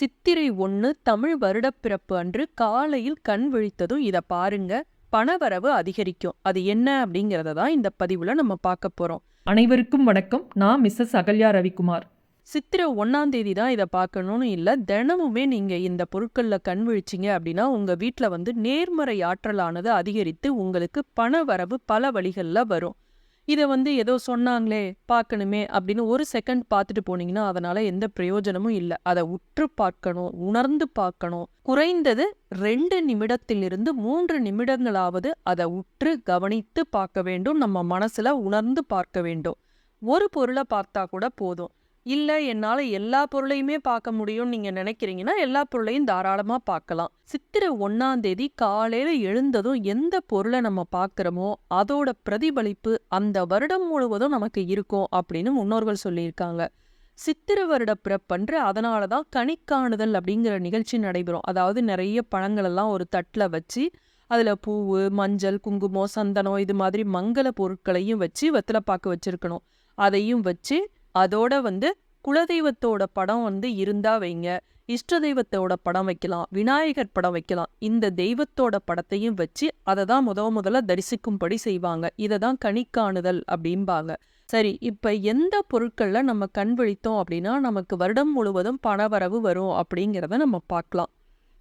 சித்திரை 1 தமிழ் வருடப்பிறப்பு அன்று காலையில் கண் விழித்ததும் இத பாருங்க, பணவரவு அதிகரிக்கும். அது என்ன அப்படிங்கிறத தான் இந்த பதிவுல நம்ம பார்க்க போறோம். அனைவருக்கும் வணக்கம். நான் மிஸ்ஸஸ் அகல்யா ரவிக்குமார். சித்திரை 1ஆம் தேதி தான் இதை பார்க்கணும்னு இல்லை, தினமுமே நீங்க இந்த பொருட்கள்ல கண் விழிச்சிங்க அப்படின்னா உங்க வீட்டில் நேர்மறை ஆற்றலானது அதிகரித்து உங்களுக்கு பணவரவு பல வழிகளில் வரும். இதை ஏதோ சொன்னாங்களே பார்க்கணுமே அப்படின்னு ஒரு செகண்ட் பார்த்துட்டு போனீங்கன்னா அதனால எந்த பிரயோஜனமும் இல்லை. அதை உற்று பார்க்கணும், உணர்ந்து பார்க்கணும். குறைந்தது 2 நிமிடத்திலிருந்து 3 நிமிடங்களாவது அதை உற்று கவனித்து பார்க்க வேண்டும். நம்ம மனசுல உணர்ந்து பார்க்க வேண்டும். ஒரு பொருளை பார்த்தா கூட போதும். இல்லை என்னால் எல்லா பொருளையுமே பார்க்க முடியும்னு நீங்கள் நினைக்கிறீங்கன்னா எல்லா பொருளையும் தாராளமாக பார்க்கலாம். சித்திரை 1ஆம் தேதி காலையில் எழுந்ததும் எந்த பொருளை நம்ம பார்க்குறோமோ அதோட பிரதிபலிப்பு அந்த வருடம் முழுவதும் நமக்கு இருக்கும் அப்படின்னு முன்னோர்கள் சொல்லியிருக்காங்க. சித்திரை வருட பிறப்பன்று அதனால தான் கணிக்காணுதல் அப்படிங்கிற நிகழ்ச்சி நடைபெறும். அதாவது நிறைய பழங்களெல்லாம் ஒரு தட்டில் வச்சு அதில் பூவு, மஞ்சள், குங்குமம், சந்தனம் இது மாதிரி மங்கள பொருட்களையும் வச்சு வெத்தலை பாக்கு வச்சுருக்கணும். அதையும் வச்சு அதோட குலதெய்வத்தோட படம் இருந்தா வைங்க, இஷ்ட தெய்வத்தோட படம் வைக்கலாம், விநாயகர் படம் வைக்கலாம். இந்த தெய்வத்தோட படத்தையும் வச்சு அதை தான் முதல்ல தரிசிக்கும்படி செய்வாங்க. இதை தான் கணிக்காணுதல் அப்படிம்பாங்க. சரி, இப்ப எந்த பொருட்கள்ல நம்ம கண் விழித்தோம் அப்படின்னா நமக்கு வருடம் முழுவதும் பணவரவு வரும் அப்படிங்கிறத நம்ம பார்க்கலாம்.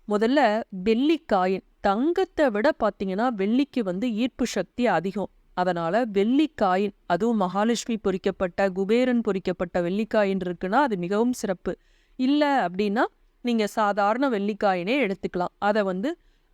முதல்ல வெள்ளிக்காயின். தங்கத்தை விட பார்த்தீங்கன்னா வெள்ளிக்கு ஈர்ப்பு சக்தி அதிகம். அதனால வெள்ளிக்காயின், அதுவும் மகாலட்சுமி பொறிக்கப்பட்ட, குபேரன் பொறிக்கப்பட்ட வெள்ளிக்காயின் இருக்குன்னா அது மிகவும் சிறப்பு. இல்லை அப்படின்னா நீங்க சாதாரண வெள்ளிக்காயினே எடுத்துக்கலாம். அதை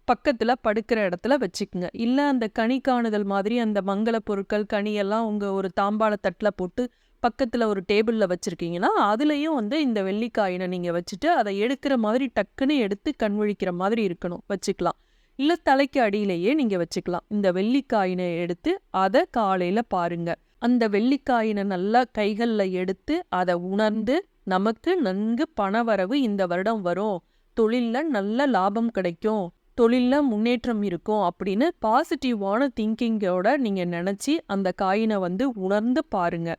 பக்கத்துல படுக்கிற இடத்துல வச்சுக்குங்க. இல்லை அந்த கனி காணுதல் மாதிரி அந்த மங்கள பொருட்கள் கனியெல்லாம் உங்க ஒரு தாம்பாள தட்டில் போட்டு பக்கத்துல ஒரு டேபிள்ல வச்சிருக்கீங்கன்னா அதுலயும் இந்த வெள்ளிக்காயினை நீங்க வச்சுட்டு அதை எடுக்கிற மாதிரி டக்குன்னு எடுத்து கண் விழிக்கிற மாதிரி இருக்கணும், வச்சுக்கலாம். இல்லை தலைக்கு அடியிலேயே நீங்க வச்சுக்கலாம். இந்த வெள்ளிக்காயினை எடுத்து அதை காலையில பாருங்க. அந்த வெள்ளிக்காயினை நல்லா கைகள்ல எடுத்து அதை உணர்ந்து நமக்கு நன்கு பணவரவு இந்த வருடம் வரும், தொழில்ல நல்ல லாபம் கிடைக்கும், தொழில்ல முன்னேற்றம் இருக்கும் அப்படின்னு பாசிட்டிவான திங்கிங்கோட நீங்க நினைச்சி அந்த காயினை உணர்ந்து பாருங்க.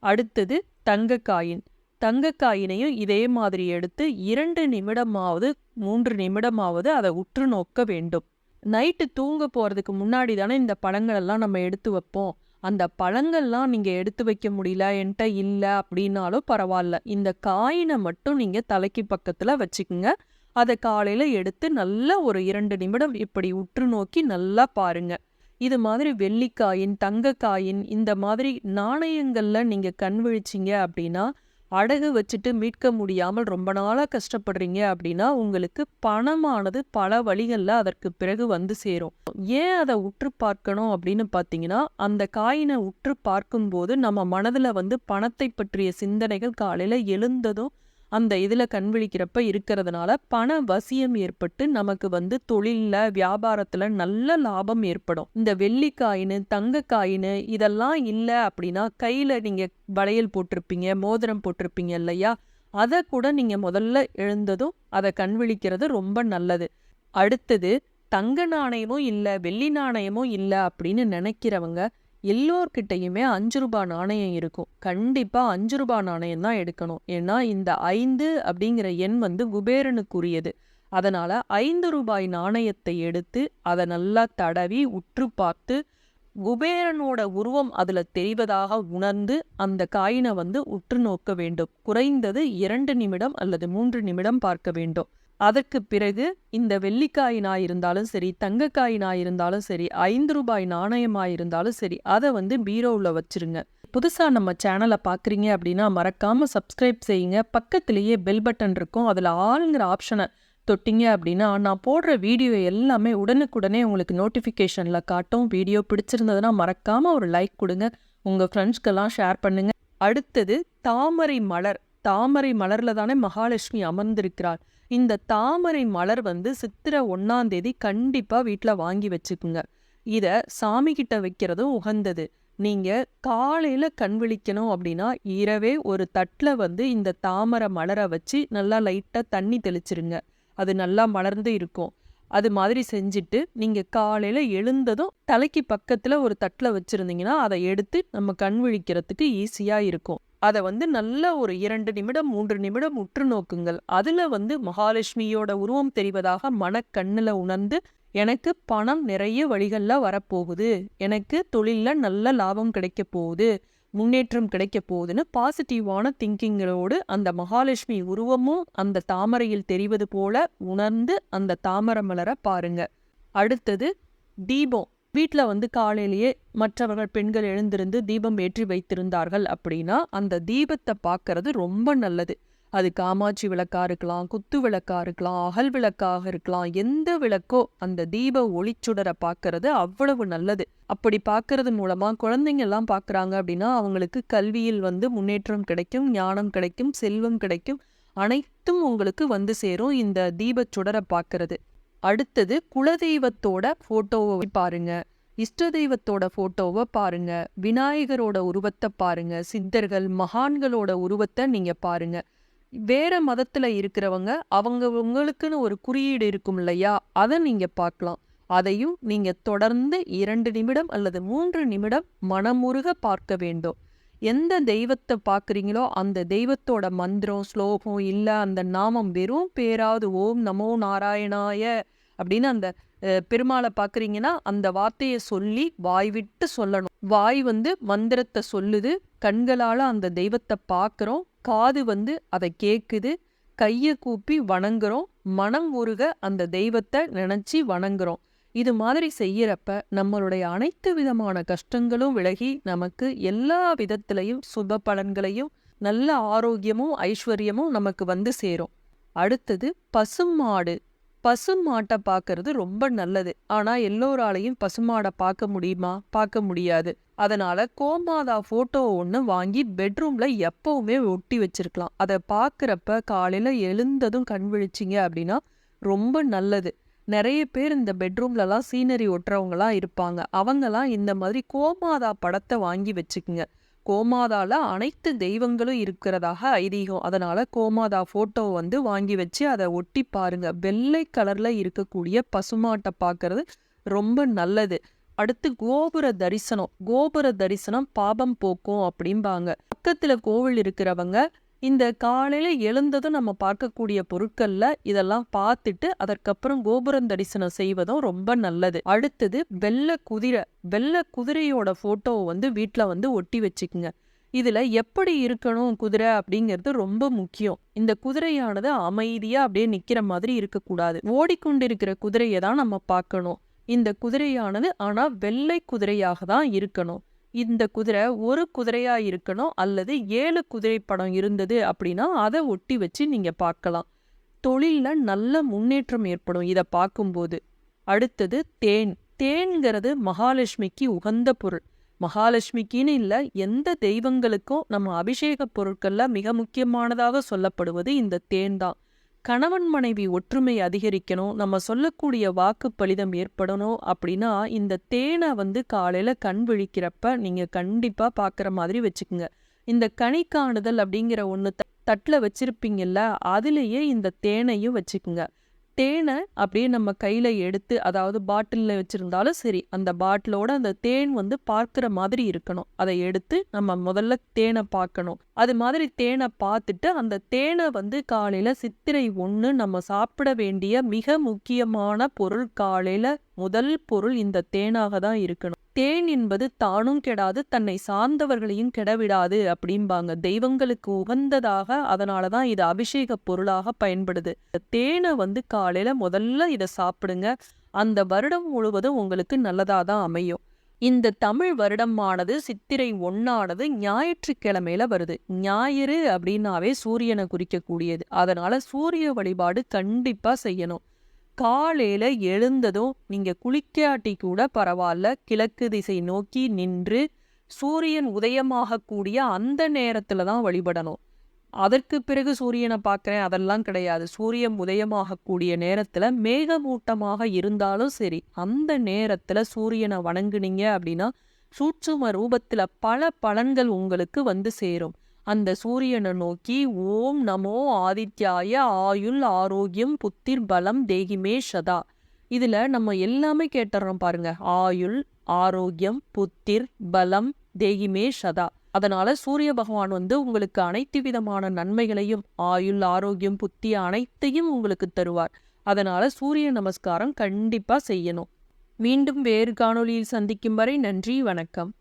அடுத்தது தங்கக்காயின். தங்கக்காயினையும் இதே மாதிரி எடுத்து 2 நிமிடமாவது 3 நிமிடமாவது அதை உற்று நோக்க வேண்டும். நைட்டு தூங்க போறதுக்கு முன்னாடி தானே இந்த பழங்கள் எல்லாம் நம்ம எடுத்து வைப்போம். அந்த பழங்கள்லாம் நீங்க எடுத்து வைக்க முடியல, என்கிட்ட இல்லை அப்படின்னாலும் பரவாயில்ல, இந்த காயினை மட்டும் நீங்க தலைக்கு பக்கத்துல வச்சுக்குங்க. அதை காலையில எடுத்து நல்லா ஒரு 2 நிமிடம் இப்படி உற்று நோக்கி நல்லா பாருங்க. இது மாதிரி வெள்ளிக்காயின், தங்கக்காயின் இந்த மாதிரி நாணயங்கள்ல நீங்க கண் விழிச்சிங்க அப்படின்னா, அடகு வச்சுட்டு மீட்க முடியாமல் ரொம்ப நாளா கஷ்டப்படுறீங்க அப்படின்னா உங்களுக்கு பணமானது பல வழிகள்ல அதற்கு பிறகு சேரும். ஏன் அதை உற்று பார்க்கணும் அப்படின்னு பார்த்தீங்கன்னா, அந்த காயினை உற்று பார்க்கும்போது நம்ம மனதுல பணத்தை பற்றிய சிந்தனைகள் காலையில எழுந்ததும் அந்த இதுல கண் விழிக்கிறப்ப இருக்கிறதுனால பண வசியம் ஏற்பட்டு நமக்கு தொழில்ல வியாபாரத்துல நல்ல லாபம் ஏற்படும். இந்த வெள்ளிக்காயின்னு தங்கக்காயின்னு இதெல்லாம் இல்லை அப்படின்னா கையில நீங்க வளையல் போட்டிருப்பீங்க, மோதிரம் போட்டிருப்பீங்க இல்லையா, அதை கூட நீங்க முதல்ல எழுந்ததும் அதை கண் விழிக்கிறது ரொம்ப நல்லது. அடுத்தது தங்க நாணயமும் இல்லை, வெள்ளி நாணயமும் இல்லை அப்படின்னு நினைக்கிறவங்க எல்லோர்கிட்டையுமே 5 ரூபாய் நாணயம் இருக்கும். கண்டிப்பா 5 ரூபாய் நாணயம் தான் எடுக்கணும். ஏன்னா இந்த 5 அப்படிங்கிற எண் குபேரனுக்குரியது. அதனால 5 ரூபாய் நாணயத்தை எடுத்து அதை நல்லா தடவி உற்று பார்த்து குபேரனோட உருவம் அதுல தெரிவதாக உணர்ந்து அந்த காயினை உற்று நோக்க வேண்டும். குறைந்தது 2 நிமிடம் அல்லது 3 நிமிடம் பார்க்க வேண்டும். அதற்கு பிறகு இந்த வெள்ளிக்காயினாயிருந்தாலும் சரி, தங்கக்காயினாயிருந்தாலும் சரி, 5 ரூபாய் நாணயமாயிருந்தாலும் சரி, அதை பீரோவில் வச்சிருங்க. புதுசாக நம்ம சேனலை பார்க்குறீங்க அப்படின்னா மறக்காமல் சப்ஸ்கிரைப் செய்யுங்க. பக்கத்திலேயே பெல் பட்டன் இருக்கும், அதில் ஆளுங்கிற ஆப்ஷனை தொட்டிங்க அப்படின்னா நான் போடுற வீடியோ எல்லாமே உடனுக்குடனே உங்களுக்கு நோட்டிஃபிகேஷனில் காட்டும். வீடியோ பிடிச்சிருந்ததுன்னா மறக்காமல் ஒரு லைக் கொடுங்க, உங்கள் ஃப்ரெண்ட்ஸ்க்கெல்லாம் ஷேர் பண்ணுங்க. அடுத்தது தாமரை மலர். தாமரை மலரில் தானே மகாலட்சுமி அமர்ந்திருக்கிறார். இந்த தாமரை மலர் சித்திரை 1ஆம் தேதி கண்டிப்பாக வீட்டில் வாங்கி வச்சுக்குங்க. இதை சாமி கிட்ட வைக்கிறதும் உகந்தது. நீங்கள் காலையில் கண் விழிக்கணும் அப்படின்னா இரவே ஒரு தட்டில் இந்த தாமரை மலரை வச்சு நல்லா லைட்டாக தண்ணி தெளிச்சிருங்க. அது நல்லா மலர்ந்து இருக்கும். அது மாதிரி செஞ்சுட்டு நீங்கள் காலையில் எழுந்ததும் தலைக்கு பக்கத்தில் ஒரு தட்டில் வச்சுருந்தீங்கன்னா அதை எடுத்து நம்ம கண் விழிக்கிறதுக்கு ஈஸியாக இருக்கும். அதை வந்து நல்ல ஒரு 2 நிமிடம் 3 நிமிடம் உற்று நோக்குங்கள். அதுல வந்து மகாலட்சுமியோட உருவம் தெரிவதாக மனக்கண்ணுல உணர்ந்து, எனக்கு பணம் நிறைய வழிகள்ல வரப்போகுது, எனக்கு தொழில்ல நல்ல லாபம் கிடைக்க போகுது, முன்னேற்றம் கிடைக்க போகுதுன்னு பாசிட்டிவான திங்கிங்களோடு அந்த மகாலட்சுமி உருவமும் அந்த தாமரையில் தெரிவது போல உணர்ந்து அந்த தாமரை மலரை பாருங்க. அடுத்தது தீபம். வீட்ல வந்து காலையிலேயே மற்றவர்கள் பெண்கள் எழுந்திருந்து தீபம் ஏற்றி வைத்திருந்தார்கள் அப்படின்னா அந்த தீபத்தை பார்க்கறது ரொம்ப நல்லது. அது காமாட்சி விளக்கா இருக்கலாம், குத்து விளக்கா இருக்கலாம், அகல் விளக்காக இருக்கலாம், எந்த விளக்கோ அந்த தீப ஒளிச்சுடரை பார்க்கறது அவ்வளவு நல்லது. அப்படி பார்க்கறது மூலமா குழந்தைங்க எல்லாம் பார்க்கறாங்க அப்படின்னா அவங்களுக்கு கல்வியில் வந்து முன்னேற்றம் கிடைக்கும், ஞானம் கிடைக்கும், செல்வம் கிடைக்கும், அனைத்தும் உங்களுக்கு வந்து சேரும் இந்த தீபச்சுடரை பார்க்கறது. அடுத்தது குலதெய்வத்தோட போட்டோவை பாருங்க, இஷ்ட தெய்வத்தோட போட்டோவை பாருங்க, விநாயகரோட உருவத்தை பாருங்க, சித்தர்கள் மகான்களோட உருவத்தை நீங்க பாருங்க. வேற மதத்துல இருக்கிறவங்க உங்களுக்குன்னு ஒரு குறியீடு இருக்கும் இல்லையா, அதை நீங்க பார்க்கலாம். அதையும் நீங்க தொடர்ந்து 2 நிமிடம் அல்லது 3 நிமிடம் மனமுருக பார்க்க வேண்டும். எந்த தெய்வத்தை பார்க்குறீங்களோ அந்த தெய்வத்தோட மந்திரம், ஸ்லோகம் இல்லை அந்த நாமம் வெறும் பேராவது ஓம் நமோ நாராயணாய அப்படின்னு அந்த பெருமாளை பார்க்குறீங்கன்னா அந்த வார்த்தையை சொல்லி வாய் விட்டு சொல்லணும். வாய் வந்து மந்திரத்தை சொல்லுது, கண்களால் அந்த தெய்வத்தை பார்க்குறோம், காது வந்து அதை கேட்குது, கையை கூப்பி வணங்குறோம், மனம் உருக அந்த தெய்வத்தை நினச்சி வணங்குறோம். இது மாதிரி செய்யறப்ப நம்மளுடைய அனைத்து விதமான கஷ்டங்களும் விலகி நமக்கு எல்லா விதத்திலையும் சுப பலன்களையும் நல்ல ஆரோக்கியமும் ஐஸ்வர்யமும் நமக்கு வந்து சேரும். அடுத்தது பசுமாடு. பசுமாட்டை பார்க்கறது ரொம்ப நல்லது. ஆனா எல்லோராலையும் பசுமாடை பார்க்க முடியுமா? பார்க்க முடியாது. அதனால கோமாதா போட்டோ ஒன்று வாங்கி பெட்ரூம்ல எப்பவுமே ஒட்டி வச்சிருக்கலாம். அதை பார்க்கறப்ப காலையில எழுந்ததும் கண் விழிச்சிங்க அப்படின்னா ரொம்ப நல்லது. நிறைய பேர் இந்த பெட்ரூம்லலாம் சீனரி ஒட்டுறவங்கலாம் இருப்பாங்க. அவங்கலாம் இந்த மாதிரி கோமாதா படத்தை வாங்கி வச்சுக்குங்க. கோமாதால அனைத்து தெய்வங்களும் இருக்கிறதாக ஐதீகம். அதனால கோமாதா போட்டோ வந்து வாங்கி வச்சு அதை ஒட்டி பாருங்க. வெள்ளை கலர்ல இருக்கக்கூடிய பசுமாட்டை பார்க்கறது ரொம்ப நல்லது. அடுத்து கோபுர தரிசனம். கோபுர தரிசனம் பாபம் போக்கும் அப்படிம்பாங்க. பக்கத்துல கோவில் இருக்கிறவங்க இந்த காலையில எழுந்ததும் நம்ம பார்க்கக்கூடிய பொருட்கள்ல இதெல்லாம் பார்த்துட்டு அதற்கப்புறம் கோபுரம் தரிசனம் செய்வதும் ரொம்ப நல்லது. அடுத்தது வெள்ளை குதிரை. வெள்ளை குதிரையோட போட்டோவை வந்து வீட்டுல வந்து ஒட்டி வச்சுக்குங்க. இதுல எப்படி இருக்கணும் குதிரை அப்படிங்கிறது ரொம்ப முக்கியம். இந்த குதிரையானது அமைதியா அப்படியே நிக்கிற மாதிரி இருக்கக்கூடாது. ஓடிக்கொண்டிருக்கிற குதிரையை தான் நம்ம பார்க்கணும். இந்த குதிரையானது ஆனா வெள்ளை குதிரையாக தான் இருக்கணும். இந்த குதிரை ஒரு குதிரையா இருக்கணும் அல்லது 7 குதிரை படம் இருந்தது அப்படின்னா அதை ஒட்டி வச்சு நீங்க பார்க்கலாம். தொழில்ல நல்ல முன்னேற்றம் ஏற்படும் இதை பார்க்கும்போது. அடுத்தது தேன். தேன்கிறது மகாலட்சுமிக்கு உகந்த பொருள். மகாலட்சுமிக்குன்னு இல்லை, எந்த தெய்வங்களுக்கும் நம்ம அபிஷேக பொருட்கள்ல மிக முக்கியமானதாக சொல்லப்படுவது இந்த தேன் தான். கணவன் மனைவி ஒற்றுமை அதிகரிக்கணும், நம்ம சொல்லக்கூடிய வாக்கு பலிதம் ஏற்படணும் அப்படின்னா இந்த தேனை வந்து காலையில கண் விழிக்கிறப்ப நீங்க கண்டிப்பா பார்க்குற மாதிரி வச்சுக்குங்க. இந்த கனி காணுதல் அப்படிங்கிற ஒன்று தட்டில் வச்சிருப்பீங்கல்ல, அதுலேயே இந்த தேனையும் வச்சுக்குங்க. தேனை அப்படியே நம்ம கையில் எடுத்து, அதாவது பாட்டிலில் வச்சுருந்தாலும் சரி, அந்த பாட்டிலோட அந்த தேன் வந்து பார்க்குற மாதிரி இருக்கணும். அதை எடுத்து நம்ம முதல்ல தேனை பார்க்கணும். அது மாதிரி தேனை பார்த்துட்டு அந்த தேனை வந்து காலையில் சித்திரை 1 நம்ம சாப்பிட வேண்டிய மிக முக்கியமான பொருள். காலையில் முதல் பொருள் இந்த தேனாக தான் இருக்கணும். தேன் என்பது தானும் கெடாது, தன்னை சார்ந்தவர்களையும் கெடவிடாது அப்படிம்பாங்க. தெய்வங்களுக்கு உகந்ததாக, அதனாலதான் இது அபிஷேக பொருளாக பயன்படுது. தேனை வந்து காலையில முதல்ல இதை சாப்பிடுங்க. அந்த வருடம் முழுவதும் உங்களுக்கு நல்லதாதான் அமையும். இந்த தமிழ் வருடமானது சித்திரை 1 ஞாயிற்றுக்கிழமையில வருது. ஞாயிறு அப்படின்னாவே சூரியனை குறிக்கக்கூடியது. அதனால சூரிய வழிபாடு கண்டிப்பா செய்யணும். காலையில எழுந்ததும் நீங்க குளிக்காட்டி கூட பரவாயில்ல, கிழக்கு திசை நோக்கி நின்று சூரியன் உதயமாகக்கூடிய அந்த நேரத்துல தான் வழிபடணும். அதற்கு பிறகு சூரியனை பார்க்குறேன் அதெல்லாம் கிடையாது. சூரியன் உதயமாகக்கூடிய நேரத்துல மேகமூட்டமாக இருந்தாலும் சரி, அந்த நேரத்துல சூரியனை வணங்குனீங்க அப்படின்னா சூட்சும ரூபத்துல பல பலன்கள் உங்களுக்கு வந்து சேரும். அந்த சூரியனை நோக்கி ஓம் நமோ ஆதித்யாய ஆயுள் ஆரோக்கியம் புத்திர் பலம் தேகிமே சதா. இதுல நம்ம எல்லாமே கேட்டுறோம் பாருங்க. ஆயுள் ஆரோக்கியம் புத்திர் பலம் தேகிமே சதா. அதனால சூரிய பகவான் வந்து உங்களுக்கு அனைத்து விதமான நன்மைகளையும், ஆயுள், ஆரோக்கியம், புத்தி அனைத்தையும் உங்களுக்கு தருவார். அதனால சூரிய நமஸ்காரம் கண்டிப்பா செய்யணும். மீண்டும் வேறு காணொளியில் சந்திக்கும் வரை நன்றி, வணக்கம்.